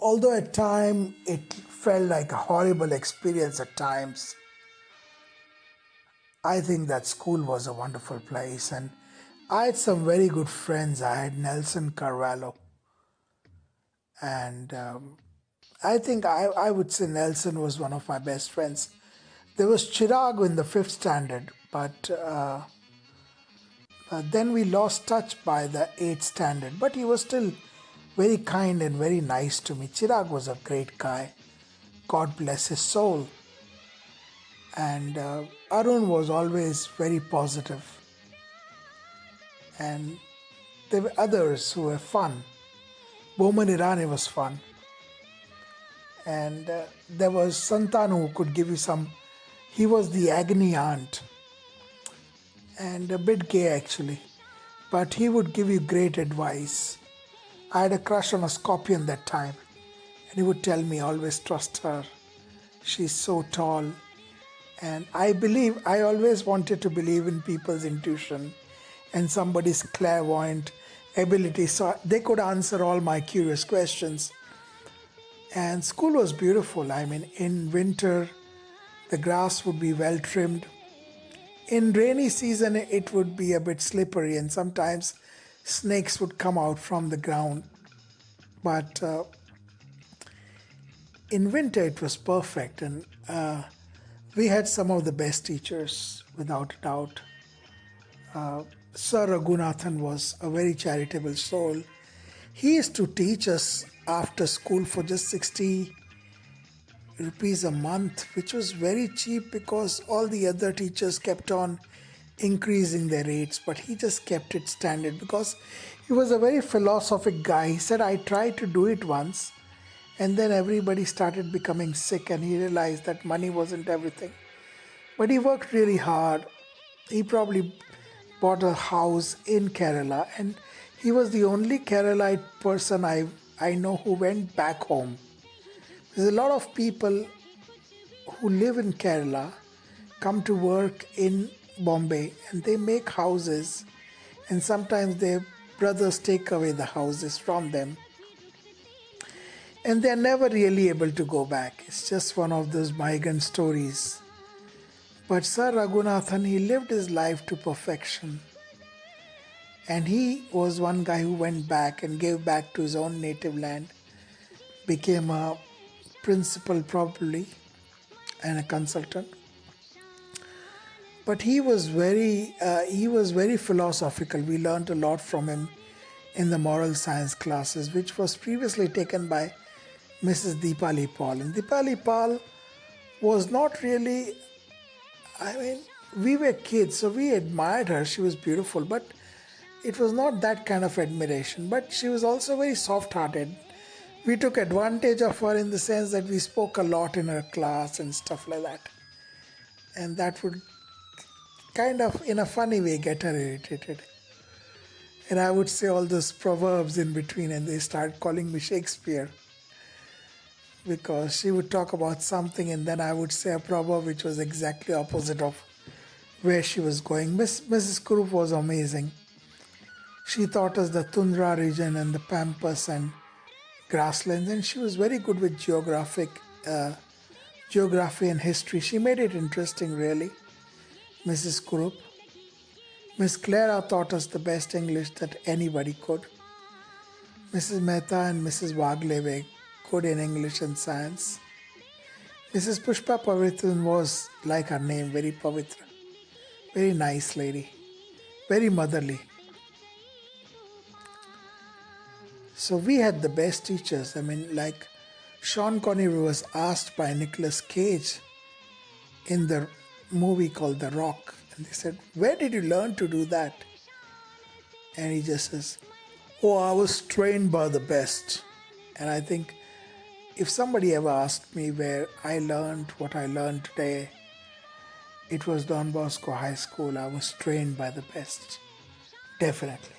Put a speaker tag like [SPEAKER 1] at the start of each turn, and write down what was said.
[SPEAKER 1] Although at times it felt like a horrible experience at times, I think that school was a wonderful place, and I had some very good friends. I had Nelson Carvalho, and I think I would say Nelson was one of my best friends. There was Chirag in the fifth standard, but then we lost touch by the eighth standard. But he was still very kind and very nice to me. Chirag was a great guy. God bless his soul. And Arun was always very positive. And there were others who were fun. Boman Irani was fun. And there was Santanu who could give you some. He was the agony aunt. And a bit gay actually. But he would give you great advice. I had a crush on a scorpion that time. And he would tell me, always trust her. She's so tall. And I always wanted to believe in people's intuition and somebody's clairvoyant ability. So they could answer all my curious questions. And school was beautiful. I mean, in winter, the grass would be well trimmed. In rainy season, it would be a bit slippery and sometimes snakes would come out from the ground. But in winter, it was perfect. And we had some of the best teachers, without a doubt. Sir Raghunathan was a very charitable soul. He used to teach us after school for just 60 rupees a month, which was very cheap because all the other teachers kept on increasing their rates, but he just kept it standard because he was a very philosophic guy. He said, I tried to do it once, and then everybody started becoming sick and he realized that money wasn't everything. But he worked really hard. He probably bought a house in Kerala, and he was the only Keralite person I know who went back home. There's a lot of people who live in Kerala, come to work in Bombay, and they make houses, and sometimes their brothers take away the houses from them. And they're never really able to go back. It's just one of those migrant stories. But Sir Raghunathan, he lived his life to perfection. And he was one guy who went back and gave back to his own native land, became a principal probably, and a consultant. But he was very philosophical. We learned a lot from him in the moral science classes, which was previously taken by Mrs. Deepali Paul. And Deepali Paul was not really, we were kids, so we admired her. She was beautiful, but it was not that kind of admiration. But she was also very soft-hearted. We took advantage of her in the sense that we spoke a lot in her class and stuff like that. And that would kind of, in a funny way, get her irritated. And I would say all those proverbs in between, and they start calling me Shakespeare. Because she would talk about something, and then I would say a proverb which was exactly opposite of where she was going. Mrs. Kurup was amazing. She taught us the Tundra region and the Pampas and grasslands, and she was very good with geography and history. She made it interesting, really, Mrs. Kurup. Miss Clara taught us the best English that anybody could. Mrs. Mehta and Mrs. Wagle were good in English and science. Mrs. Pushpa Pavitran was, like her name, very pavitra. Very nice lady. Very motherly. So we had the best teachers. Like Sean Connery was asked by Nicolas Cage in the movie called The Rock. And they said, where did you learn to do that? And he just says, oh, I was trained by the best. And I think if somebody ever asked me where I learned what I learned today, it was Don Bosco High School. I was trained by the best. Definitely.